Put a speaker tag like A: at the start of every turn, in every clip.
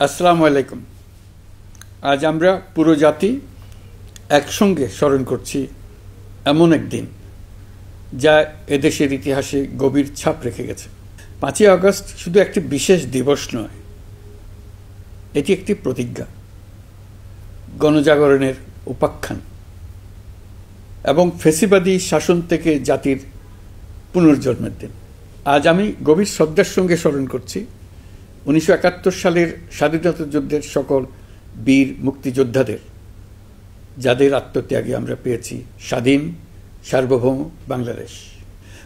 A: আসসালামু আলাইকুম। আজ আমরা পুরো জাতি একসঙ্গে স্মরণ করছি এমন একদিন যা এদেশের ইতিহাসে গভীর ছাপ রেখে গেছে। 5ই আগস্ট শুধু একটি বিশেষ দিবস নয়, এটি একটি প্রতিজ্ঞা, গণজাগরণের উপাখ্যান এবং ফ্যাসিবাদী শাসন থেকে জাতির পুনর্জন্মের দিন। আজ আমি গভীর শ্রদ্ধার সঙ্গে স্মরণ করছি 1971 সালের স্বাধীনতা যুদ্ধের সকল বীর মুক্তিযোদ্ধাদের, যাদের আত্মত্যাগে আমরা পেয়েছি স্বাধীন সার্বভৌম বাংলাদেশ।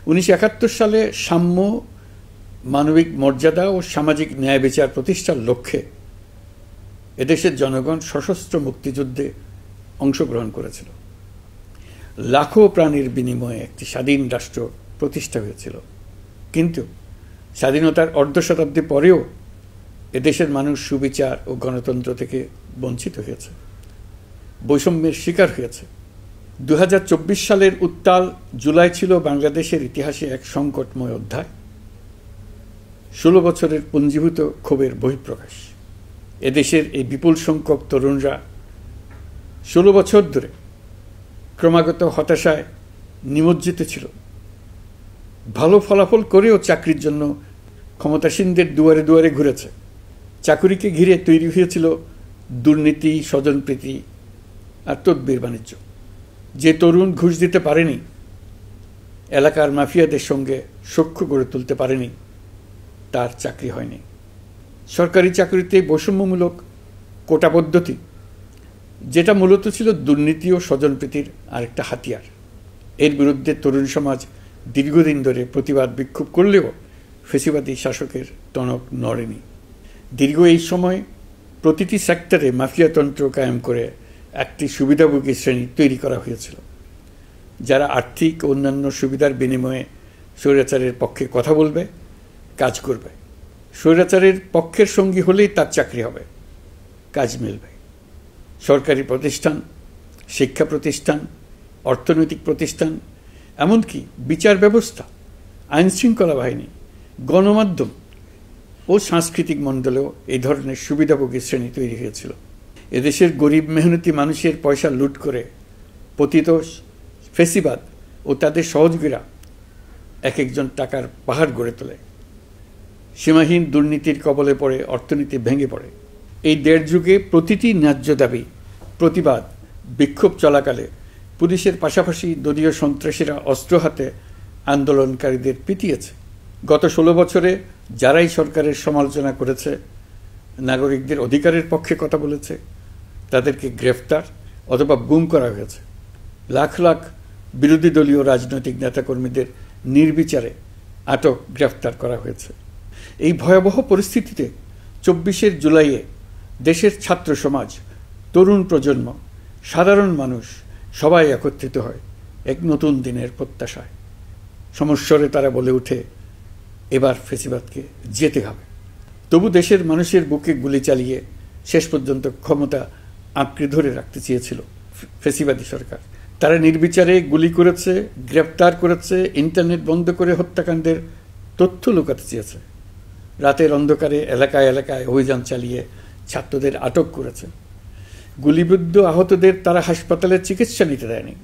A: 1971 সালে সাম্য, মানবিক মর্যাদা ও সামাজিক ন্যায় বিচার প্রতিষ্ঠার লক্ষ্যে এদেশের জনগণ সশস্ত্র মুক্তিযুদ্ধে অংশগ্রহণ করেছিল। লাখো প্রাণীর বিনিময়ে একটি স্বাধীন রাষ্ট্র প্রতিষ্ঠা হয়েছিল। কিন্তু স্বাধীনতার অর্ধ শতাব্দী পরেও এদেশের মানুষ সুবিচার ও গণতন্ত্র থেকে বঞ্চিত হয়েছে, বৈষম্যের শিকার হয়েছে। 2024 সালের উত্তাল জুলাই ছিল বাংলাদেশের ইতিহাসে এক সংকটময় অধ্যায়, 16 বছরের পুঞ্জীভূত ক্ষোভের বহিঃপ্রকাশ। এদেশের এই বিপুল সংখ্যক তরুণরা 16 বছর ধরে ক্রমাগত হতাশায় নিমজ্জিত ছিল। ভালো ফলাফল করেও চাকরির জন্য ক্ষমতাসীনদের দুয়ারে দুয়ারে ঘুরেছে। চাকুরিকে ঘিরে তৈরি হয়েছিল দুর্নীতি, স্বজনপ্রীতি আর তদবির বাণিজ্য। যে তরুণ ঘুষ দিতে পারেনি, এলাকার মাফিয়াদের সঙ্গে সখ্য গড়ে তুলতে পারেনি, তার চাকরি হয়নি। সরকারি চাকরিতে বৈষম্যমূলক কোটা পদ্ধতি, যেটা মূলত ছিল দুর্নীতি ও স্বজনপ্রীতির আরেকটা হাতিয়ার, এর বিরুদ্ধে তরুণ সমাজ দীর্ঘদিন ধরে প্রতিবাদ বিক্ষোভ করলেও ফ্যাসিবাদী শাসকের টনক নড়েনি। দীর্ঘ এই সময় প্রতিটি সেক্টরে মাফিয়াতন্ত্র কায়েম করে একটি সুবিধাভোগী শ্রেণী তৈরি করা হয়েছিল, যারা আর্থিক ও অন্যান্য সুবিধার বিনিময়ে স্বৈরাচারের পক্ষে কথা বলবে, কাজ করবে। স্বৈরাচারের পক্ষের সঙ্গী হলেই তার চাকরি হবে, কাজ মিলবে। সরকারি প্রতিষ্ঠান, শিক্ষা প্রতিষ্ঠান, অর্থনৈতিক প্রতিষ্ঠান, এমনকি বিচার ব্যবস্থা, আইনশৃঙ্খলা বাহিনী, গণমাধ্যম ও সাংস্কৃতিক মণ্ডলেও এই ধরনের সুবিধাভোগী শ্রেণী তৈরি হয়েছিল। এদেশের গরিব মেহনতি মানুষের পয়সা লুট করে পতিত ফ্যাসিবাদ ও তাদের সহযোগীরা এক একজন টাকার পাহাড় গড়ে তোলে। সীমাহীন দুর্নীতির কবলে পড়ে অর্থনীতি ভেঙে পড়ে। এই দেড় যুগে প্রতিটি ন্যায্য দাবি, প্রতিবাদ, বিক্ষোভ চলাকালে পুলিশের পাশাপাশি দলীয় সন্ত্রাসীরা অস্ত্র হাতে আন্দোলনকারীদের পিটিয়েছে। গত 16 বছরে যারাই সরকারের সমালোচনা করেছে, নাগরিকদের অধিকারের পক্ষে কথা বলেছে, তাদেরকে গ্রেফতার অথবা গুম করা হয়েছে। লাখ লাখ বিরোধী দলীয় রাজনৈতিক নেতাকর্মীদের নির্বিচারে আটক, গ্রেফতার করা হয়েছে। এই ভয়াবহ পরিস্থিতিতে 24 জুলাইয়ে দেশের ছাত্র সমাজ, তরুণ প্রজন্ম, সাধারণ মানুষ সবাই একত্রিত হয় এক নতুন দিনের প্রত্যাশায়। সমস্বরে তারা বলে ওঠে, এবার ফ্যাসিবাদকে যেতে হবে। তবু দেশের মানুষের বুকে গুলি চালিয়ে শেষ পর্যন্ত ক্ষমতা আঁকড়ে ধরে রাখতে চেয়েছিল ফ্যাসিবাদী সরকার। তারা নির্বিচারে গুলি করেছে, গ্রেপ্তার করেছে, ইন্টারনেট বন্ধ করে হত্যাকাণ্ডের তথ্য লুকাতে চেয়েছে। রাতের অন্ধকারে এলাকায় এলাকায় অভিযান চালিয়ে ছাত্রদের আটক করেছে। গুলিবিদ্ধ আহতদের তারা হাসপাতালে চিকিৎসা নিতে দেয়নি।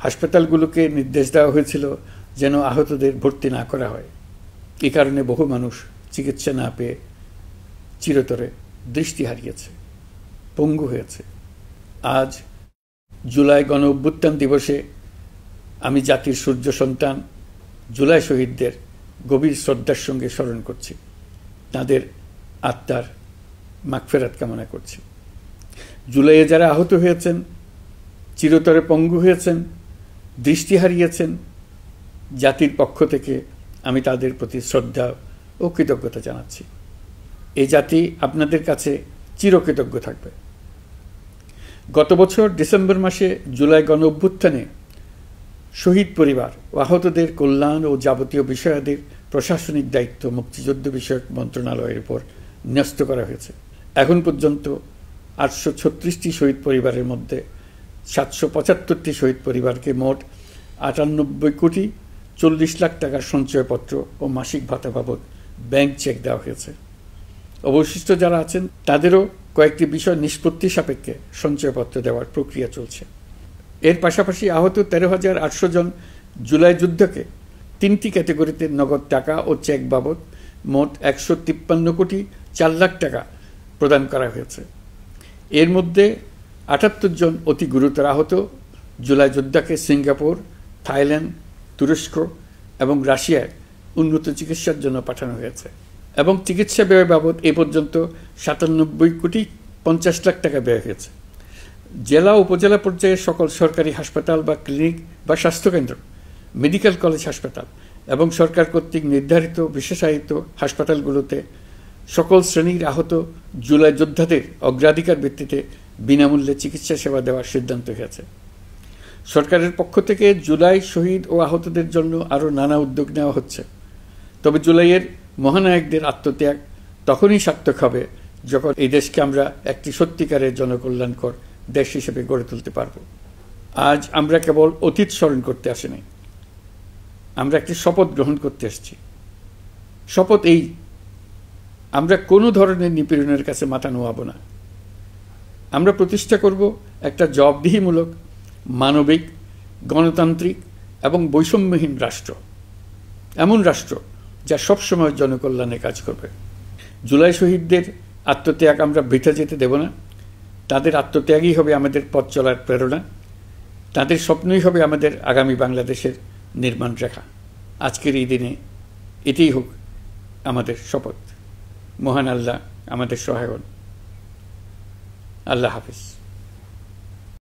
A: হাসপাতালগুলোকে নির্দেশ দেওয়া হয়েছিল যেন আহতদের ভর্তি না করা হয়। এ কারণে বহু মানুষ চিকিৎসা না পেয়ে চিরতরে দৃষ্টি হারিয়েছে, পঙ্গু হয়েছে। আজ জুলাই গণ অভ্যুত্থান দিবসে আমি জাতির সূর্য সন্তান জুলাই শহীদদের গভীর শ্রদ্ধার সঙ্গে স্মরণ করছি, তাদের আত্মার মাগফিরাত কামনা করছি। জুলাইয়ে যারা আহত হয়েছেন, চিরতরে পঙ্গু হয়েছেন, দৃষ্টি হারিয়েছেন, জাতির পক্ষ থেকে আমি তাদের প্রতি শ্রদ্ধা ও কৃতজ্ঞতা জানাচ্ছি। এই জাতি আপনাদের কাছে চিরকৃতজ্ঞ থাকবে। গত বছর ডিসেম্বর মাসে জুলাই গণ অভ্যুত্থানে শহীদ পরিবার ও আহতদের কল্যাণ ও যাবতীয় বিষয়াদির প্রশাসনিক দায়িত্ব মুক্তিযুদ্ধ বিষয়ক মন্ত্রণালয়ের উপর ন্যস্ত করা হয়েছে। এখন পর্যন্ত 836টি শহীদ পরিবারের মধ্যে 775টি শহীদ পরিবারকে মোট 98,40,00,000 টাকার সঞ্চয়পত্র ও মাসিক ভাতা বাবদ ব্যাংক চেক দেওয়া হয়েছে। অবশিষ্ট যারা আছেন তাদেরও কয়েকটি বিষয় নিষ্পত্তি সাপেক্ষে সঞ্চয়পত্র দেওয়ার প্রক্রিয়া চলছে। এর পাশাপাশি আহত 13,800 জন জুলাই যুদ্ধকে 3টি ক্যাটাগরিতে নগদ টাকা ও চেক বাবদ মোট 153 কোটি 4 লাখ টাকা প্রদান করা হয়েছে। এর মধ্যে 78 জন অতি গুরুতর আহত জুলাই যোদ্ধাকে সিঙ্গাপুর, থাইল্যান্ড, তুরস্ক এবং রাশিয়ায় উন্নত চিকিৎসার জন্য পাঠানো হয়েছে এবং চিকিৎসা ব্যয় বাবদ এ পর্যন্ত 97 কোটি 50 লাখ টাকা ব্যয় হয়েছে। জেলা উপজেলা পর্যায়ে সকল সরকারি হাসপাতাল বা ক্লিনিক বা স্বাস্থ্যকেন্দ্র, মেডিকেল কলেজ হাসপাতাল এবং সরকার কর্তৃক নির্ধারিত বিশেষায়িত হাসপাতালগুলোতে সকল শ্রেণীর আহত জুলাই যোদ্ধাদের অগ্রাধিকার ভিত্তিতে বিনামূল্যে চিকিৎসা সেবা দেওয়ার সিদ্ধান্ত হয়েছে। সরকারের পক্ষ থেকে জুলাই শহীদ ও আহতদের জন্য আরও নানা উদ্যোগ নেওয়া হচ্ছে। তবে জুলাইয়ের মহানায়কদের আত্মত্যাগ তখনই সার্থক হবে যখন এই দেশকে আমরা একটি সত্যিকারের জনকল্যাণকর দেশ হিসেবে গড়ে তুলতে পারব। আজ আমরা কেবল অতীত স্মরণ করতে আসিনি, আমরা একটি শপথ গ্রহণ করতে এসেছি। শপথ এই, আমরা কোনো ধরনের নিপীড়নের কাছে মাথা নোয়াব না। আমরা প্রতিষ্ঠা করব একটা জবাবদিহিমূলক, মানবিক, গণতান্ত্রিক এবং বৈষম্যহীন রাষ্ট্র, এমন রাষ্ট্র যা সবসময় জনকল্যাণে কাজ করবে। জুলাই শহীদদের আত্মত্যাগ আমরা বৃথা যেতে দেব না। তাদের আত্মত্যাগই হবে আমাদের পথ চলার প্রেরণা, তাদের স্বপ্নই হবে আমাদের আগামী বাংলাদেশের নির্মাণ রেখা। আজকের এই দিনে এটাই হোক আমাদের শপথ। মহান আল্লাহ আমাদের সহায় হন। আল্লাহ হাফিজ।